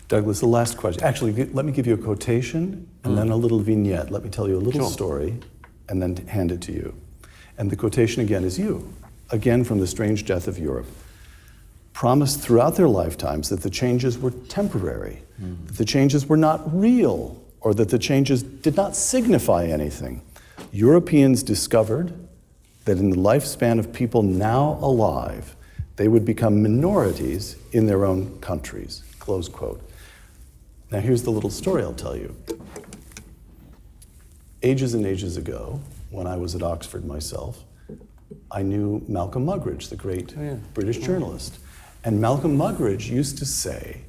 Douglas, the last question. Actually, let me give you a quotation and then a little vignette. Let me tell you a little story and then hand it to you. And the quotation again is you, again from The Strange Death of Europe. Promised throughout their lifetimes that the changes were temporary, that the changes were not real, or that the changes did not signify anything. Europeans discovered that in the lifespan of people now alive, they would become minorities in their own countries, close quote. Now here's the little story I'll tell you. Ages and ages ago, when I was at Oxford myself, I knew Malcolm Muggeridge, the great British journalist. And Malcolm Muggeridge used to say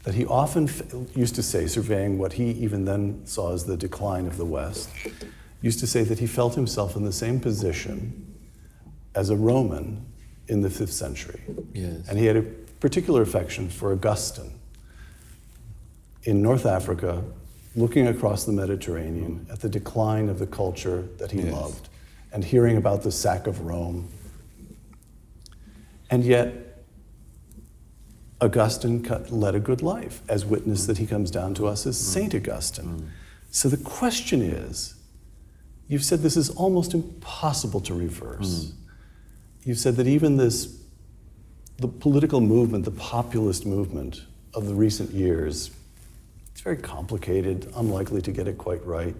that he often used to say, surveying what he even then saw as the decline of the West, used to say that he felt himself in the same position as a Roman in the 5th century. Yes. And he had a particular affection for Augustine in North Africa, looking across the Mediterranean at the decline of the culture that he loved, and hearing about the sack of Rome. And yet, Augustine led a good life, as witness that he comes down to us as Saint Augustine. So the question is, you've said this is almost impossible to reverse. You've said that even the political movement, the populist movement of the recent years, it's very complicated, unlikely to get it quite right.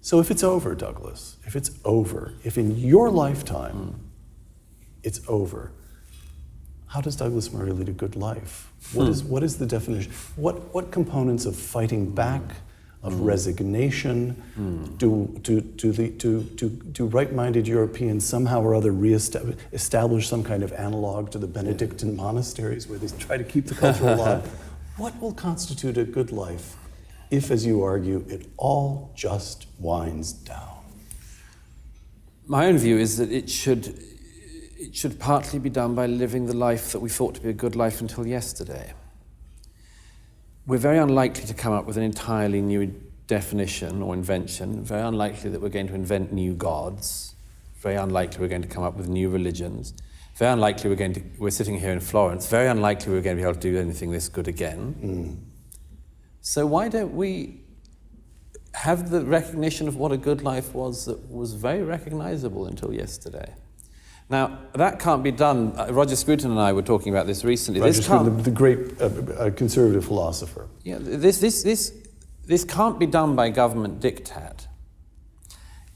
So if it's over, Douglas, if it's over, if in your lifetime it's over, how does Douglas Murray lead a good life? What is the definition? What components of fighting back, of resignation, do right-minded Europeans somehow or other establish some kind of analog to the Benedictine monasteries where they try to keep the culture alive? What will constitute a good life if, as you argue, it all just winds down? My own view is that it should partly be done by living the life that we thought to be a good life until yesterday. We're very unlikely to come up with an entirely new definition or invention, very unlikely that we're going to invent new gods, very unlikely we're going to come up with new religions, very unlikely we're sitting here in Florence, very unlikely we're going to be able to do anything this good again. So why don't we have the recognition of what a good life was that was very recognizable until yesterday? Now, that can't be done. Roger Scruton and I were talking about this recently. Roger Scruton, the great conservative philosopher. Yeah, this can't be done by government diktat.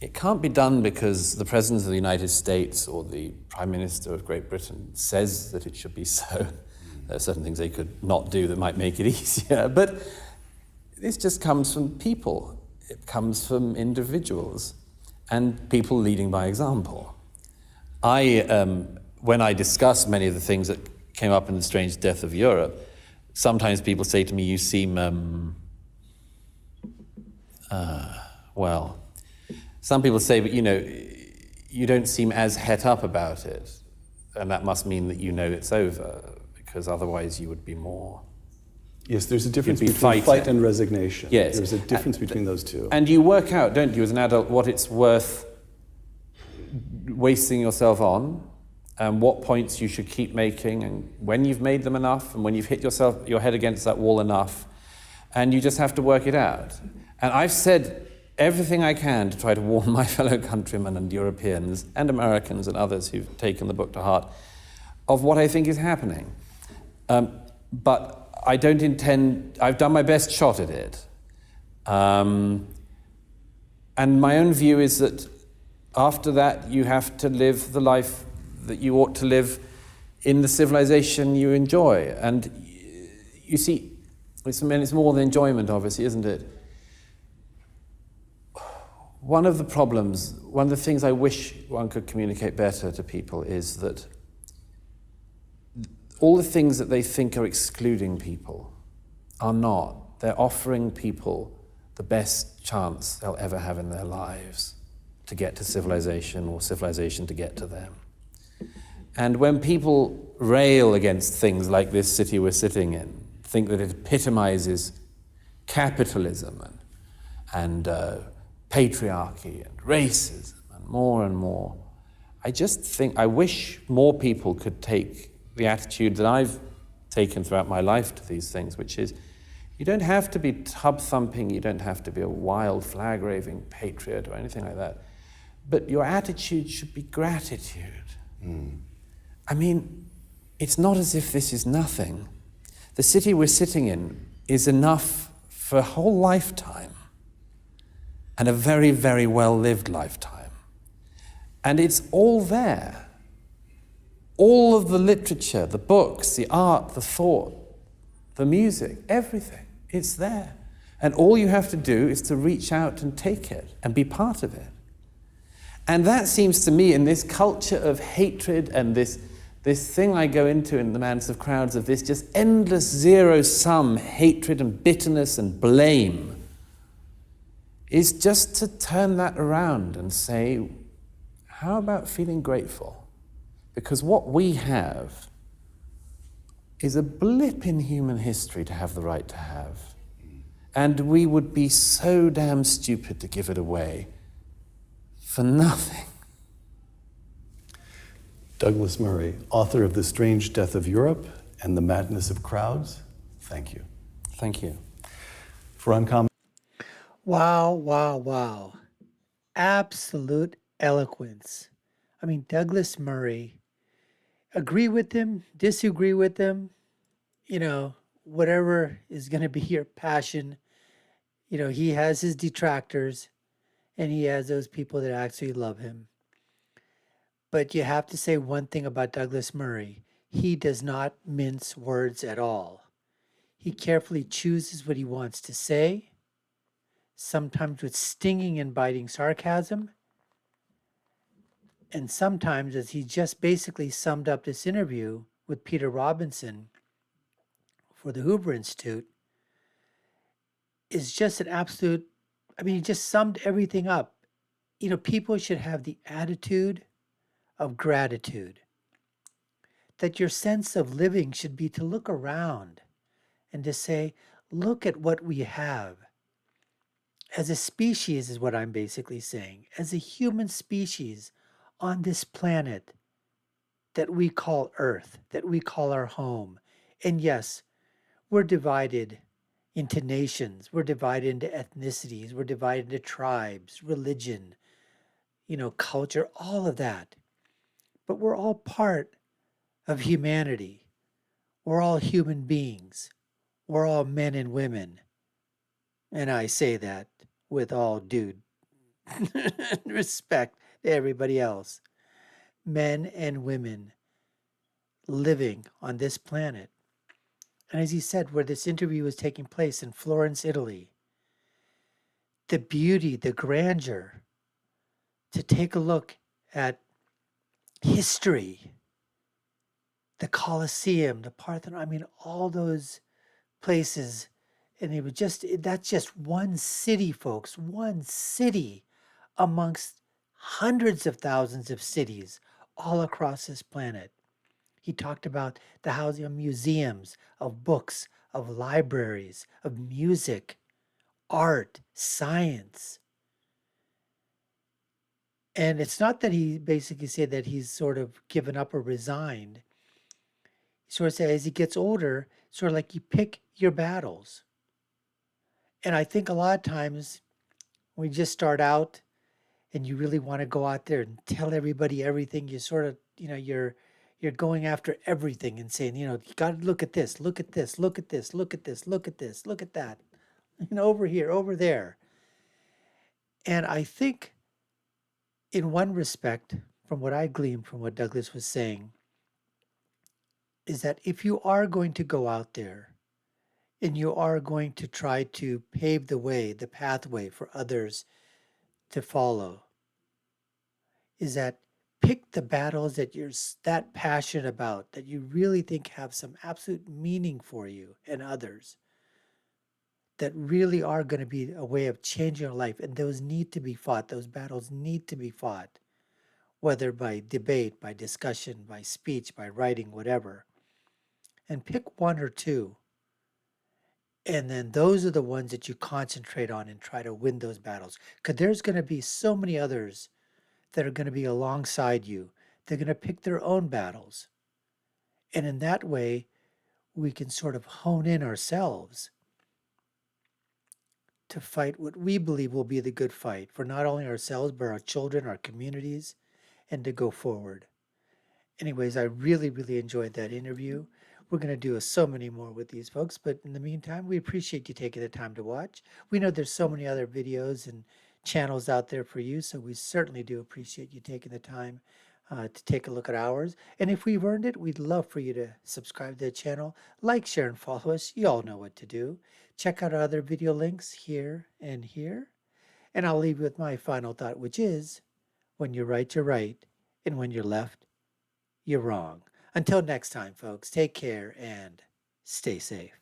It can't be done because the President of the United States or the Prime Minister of Great Britain says that it should be so. There are certain things they could not do that might make it easier. But this just comes from people. It comes from individuals and people leading by example. When I discuss many of the things that came up in The Strange Death of Europe, sometimes people say to me, you seem, some people say, but you don't seem as het up about it. And that must mean that you know it's over, because otherwise you would be more... Yes, there's a difference between fight and resignation. Yes. There's a difference between those two. And you work out, don't you, as an adult, what it's worth wasting yourself on, and what points you should keep making, and when you've made them enough, and when you've hit your head against that wall enough, and you just have to work it out. And I've said everything I can to try to warn my fellow countrymen and Europeans and Americans and others who've taken the book to heart of what I think is happening. But I don't intend, I've done my best shot at it. And my own view is that after that, you have to live the life that you ought to live in the civilization you enjoy. And you see, it's more than enjoyment, obviously, isn't it? One of the problems, one of the things I wish one could communicate better to people is that all the things that they think are excluding people are not. They're offering people the best chance they'll ever have in their lives to get to civilization, or civilization to get to them. And when people rail against things like this city we're sitting in, think that it epitomizes capitalism and patriarchy and racism and more, I just think, I wish more people could take the attitude that I've taken throughout my life to these things, which is you don't have to be tub thumping, you don't have to be a wild flag raving patriot or anything like that, but your attitude should be gratitude. I mean, it's not as if this is nothing. The city we're sitting in is enough for a whole lifetime, and a very, very well-lived lifetime. And it's all there. All of the literature, the books, the art, the thought, the music, everything, it's there. And all you have to do is to reach out and take it and be part of it. And that seems to me, in this culture of hatred and this thing I go into in the Madness of Crowds, of this just endless zero-sum hatred and bitterness and blame, is just to turn that around and say, how about feeling grateful? Because what we have is a blip in human history to have the right to have. And we would be so damn stupid to give it away for nothing. Douglas Murray, author of The Strange Death of Europe and The Madness of Crowds, thank you. Thank you. For Uncommon. Wow, wow, wow. Absolute eloquence. I mean, Douglas Murray, agree with him, disagree with him, whatever is going to be your passion. He has his detractors and he has those people that actually love him. But you have to say one thing about Douglas Murray. He does not mince words at all. He carefully chooses what he wants to say, sometimes with stinging and biting sarcasm, and sometimes, as he just basically summed up this interview with Peter Robinson for the Hoover Institute, is just an absolute, he just summed everything up. People should have the attitude of gratitude. That your sense of living should be to look around and to say, look at what we have. As a species is what I'm basically saying. As a human species on this planet that we call Earth, that we call our home. And yes, we're divided into nations. We're divided into ethnicities. We're divided into tribes, religion, culture, all of that. But we're all part of humanity. We're all human beings. We're all men and women. And I say that with all due respect to everybody else. Men and women living on this planet. And as he said, where this interview was taking place in Florence, Italy, the beauty, the grandeur, to take a look at history, the Colosseum, the Parthenon, all those places. And it was that's just one city, folks, one city amongst hundreds of thousands of cities all across this planet. He talked about the housing of museums, of books, of libraries, of music, art, science. And it's not that he basically said that he's sort of given up or resigned. He sort of said as he gets older, sort of like you pick your battles. And I think a lot of times when you just start out and you really want to go out there and tell everybody everything, you sort of, you're going after everything and saying, you got to look at this, look at this, look at this, look at this, look at this, look at that, over here, over there. And I think in one respect, from what I gleaned from what Douglas was saying, is that if you are going to go out there and you are going to try to pave the way, the pathway for others to follow, is that pick the battles that you're that passionate about, that you really think have some absolute meaning for you and others, that really are going to be a way of changing your life. And those need to be fought. Those battles need to be fought, whether by debate, by discussion, by speech, by writing, whatever. And pick one or two. And then those are the ones that you concentrate on and try to win those battles. Because there's going to be so many others that are going to be alongside you. They're going to pick their own battles. And in that way, we can sort of hone in ourselves to fight what we believe will be the good fight for not only ourselves, but our children, our communities, and to go forward. Anyways, I really, really enjoyed that interview. We're going to do so many more with these folks, but in the meantime, we appreciate you taking the time to watch. We know there's so many other videos and channels out there for you, so we certainly do appreciate you taking the time to take a look at ours. And if we've earned it, we'd love for you to subscribe to the channel, like, share, and follow us. You all know what to do. Check out our other video links here and here. And I'll leave you with my final thought, which is, when you're right, you're right. And when you're left, you're wrong. Until next time, folks, take care and stay safe.